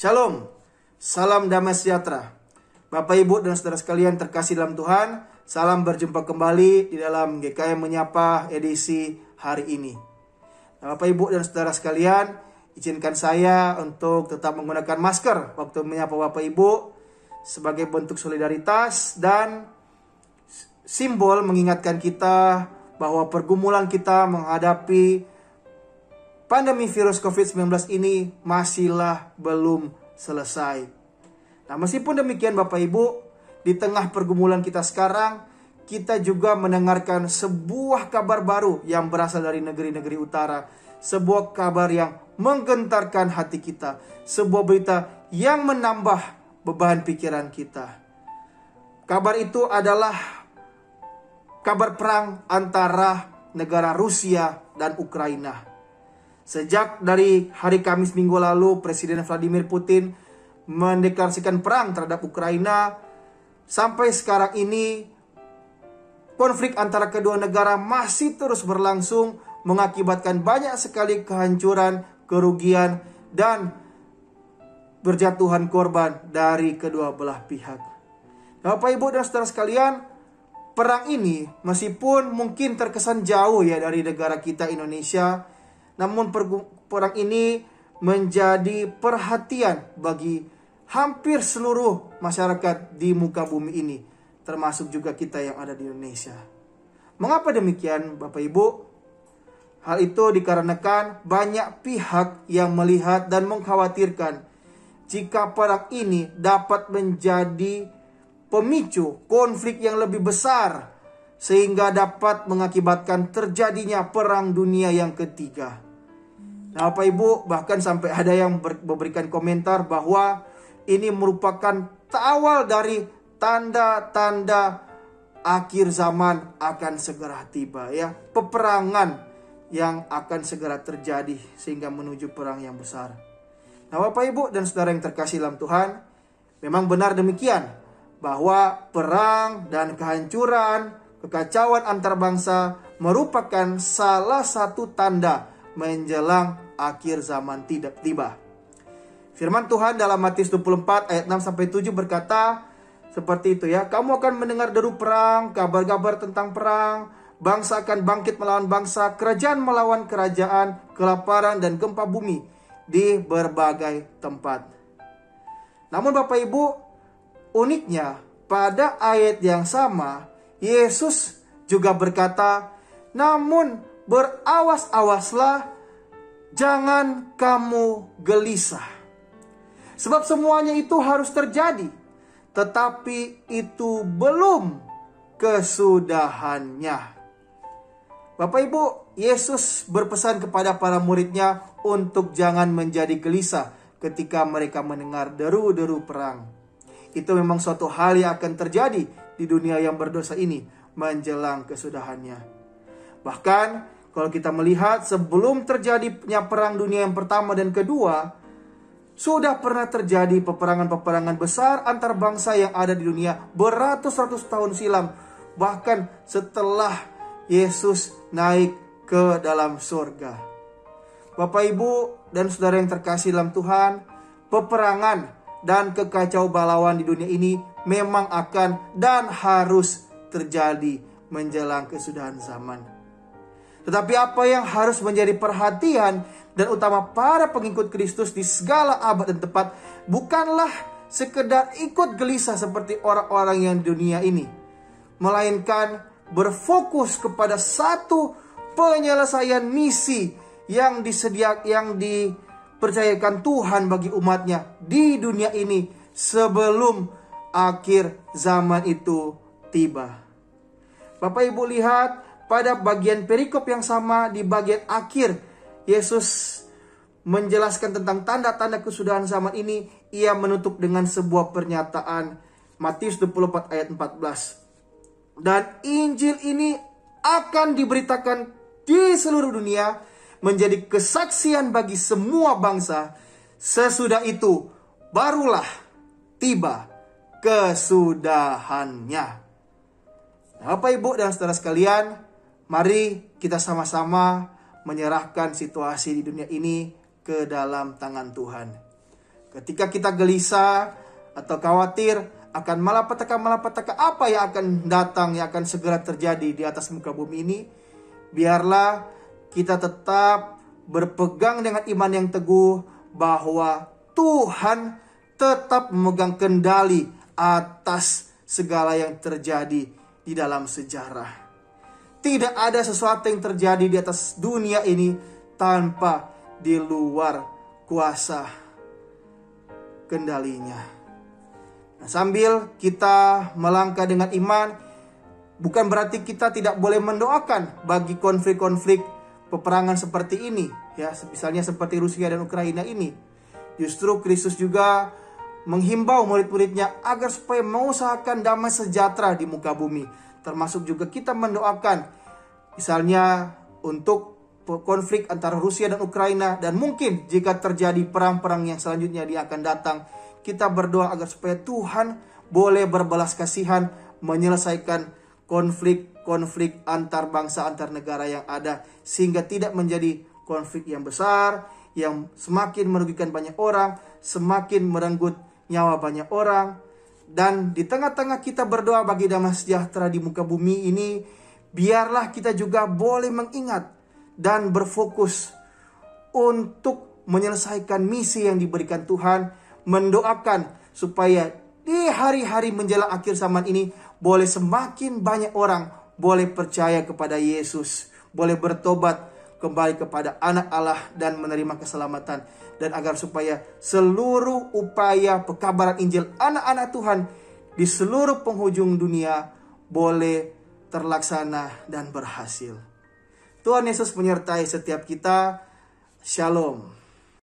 Shalom, salam damai sejahtera. Bapak, Ibu, dan saudara sekalian terkasih dalam Tuhan, salam berjumpa kembali di dalam GKM Menyapa edisi hari ini. Bapak, Ibu, dan saudara sekalian, izinkan saya untuk tetap menggunakan masker waktu menyapa Bapak Ibu sebagai bentuk solidaritas dan simbol mengingatkan kita bahwa pergumulan kita menghadapi pandemi virus COVID-19 ini masihlah belum selesai. Nah, meskipun demikian Bapak Ibu, di tengah pergumulan kita sekarang, kita juga mendengarkan sebuah kabar baru yang berasal dari negeri-negeri utara. Sebuah kabar yang menggentarkan hati kita. Sebuah berita yang menambah beban pikiran kita. Kabar itu adalah kabar perang antara negara Rusia dan Ukraina. Sejak dari hari Kamis minggu lalu, Presiden Vladimir Putin mendeklarasikan perang terhadap Ukraina. Sampai sekarang ini, konflik antara kedua negara masih terus berlangsung, mengakibatkan banyak sekali kehancuran, kerugian, dan berjatuhan korban dari kedua belah pihak. Bapak, Ibu, dan saudara sekalian, perang ini meskipun mungkin terkesan jauh ya dari negara kita Indonesia, namun perang ini menjadi perhatian bagi hampir seluruh masyarakat di muka bumi ini, termasuk juga kita yang ada di Indonesia. Mengapa demikian, Bapak Ibu? Hal itu dikarenakan banyak pihak yang melihat dan mengkhawatirkan jika perang ini dapat menjadi pemicu konflik yang lebih besar, sehingga dapat mengakibatkan terjadinya perang dunia yang ketiga. Nah, Bapak Ibu, bahkan sampai ada yang memberikan komentar bahwa ini merupakan awal dari tanda-tanda akhir zaman akan segera tiba ya. Peperangan yang akan segera terjadi sehingga menuju perang yang besar. Nah, Bapak Ibu dan saudara yang terkasih dalam Tuhan, memang benar demikian bahwa perang dan kehancuran, kekacauan antar bangsa merupakan salah satu tanda menjelang akhir zaman tidak tiba. Firman Tuhan dalam Matius 24 ayat 6-7 berkata seperti itu ya. Kamu akan mendengar deru perang, kabar-kabar tentang perang. Bangsa akan bangkit melawan bangsa, kerajaan melawan kerajaan, kelaparan dan gempa bumi di berbagai tempat. Namun Bapak Ibu, uniknya pada ayat yang sama Yesus juga berkata, namun berawas-awaslah, jangan kamu gelisah. Sebab semuanya itu harus terjadi, tetapi itu belum kesudahannya. Bapak Ibu, Yesus berpesan kepada para muridnya untuk jangan menjadi gelisah ketika mereka mendengar deru-deru perang. Itu memang suatu hal yang akan terjadi di dunia yang berdosa ini menjelang kesudahannya. Bahkan kalau kita melihat sebelum terjadinya perang dunia yang pertama dan kedua, sudah pernah terjadi peperangan-peperangan besar antar bangsa yang ada di dunia beratus-ratus tahun silam. Bahkan setelah Yesus naik ke dalam surga. Bapak, Ibu, dan saudara yang terkasih dalam Tuhan, peperangan dan kekacau balauan di dunia ini memang akan dan harus terjadi menjelang kesudahan zaman. Tetapi apa yang harus menjadi perhatian dan utama para pengikut Kristus di segala abad dan tempat bukanlah sekedar ikut gelisah seperti orang-orang yang di dunia ini, melainkan berfokus kepada satu penyelesaian misi yang dipercayakan Tuhan bagi umatnya di dunia ini sebelum akhir zaman itu tiba. Bapak Ibu lihat pada bagian perikop yang sama di bagian akhir Yesus menjelaskan tentang tanda-tanda kesudahan zaman ini. Ia menutup dengan sebuah pernyataan Matius 24 ayat 14. Dan Injil ini akan diberitakan di seluruh dunia menjadi kesaksian bagi semua bangsa. Sesudah itu barulah tiba kesudahannya. Bapak, Ibu, dan saudara sekalian, mari kita sama-sama menyerahkan situasi di dunia ini ke dalam tangan Tuhan. Ketika kita gelisah atau khawatir akan malapetaka apa yang akan datang, yang akan segera terjadi di atas muka bumi ini, biarlah kita tetap berpegang dengan iman yang teguh bahwa Tuhan tetap memegang kendali atas segala yang terjadi di dalam sejarah. Tidak ada sesuatu yang terjadi di atas dunia ini tanpa di luar kuasa kendalinya. Nah, sambil kita melangkah dengan iman, bukan berarti kita tidak boleh mendoakan bagi konflik-konflik peperangan seperti ini, ya, misalnya seperti Rusia dan Ukraina ini. Justru Kristus juga menghimbau murid-muridnya agar supaya mengusahakan damai sejahtera di muka bumi. Termasuk juga kita mendoakan misalnya untuk konflik antara Rusia dan Ukraina, dan mungkin jika terjadi perang-perang yang selanjutnya dia akan datang, kita berdoa agar supaya Tuhan boleh berbelas kasihan menyelesaikan konflik antar bangsa, antar negara yang ada, sehingga tidak menjadi konflik yang besar yang semakin merugikan banyak orang, semakin merenggut nyawa banyak orang. Dan di tengah-tengah kita berdoa bagi damai sejahtera di muka bumi ini, biarlah kita juga boleh mengingat dan berfokus untuk menyelesaikan misi yang diberikan Tuhan, mendoakan supaya di hari-hari menjelang akhir zaman ini boleh semakin banyak orang boleh percaya kepada Yesus, boleh bertobat kembali kepada anak Allah dan menerima keselamatan, dan agar supaya seluruh upaya pekabaran Injil anak-anak Tuhan di seluruh penghujung dunia boleh terlaksana dan berhasil. Tuhan Yesus menyertai setiap kita. Shalom.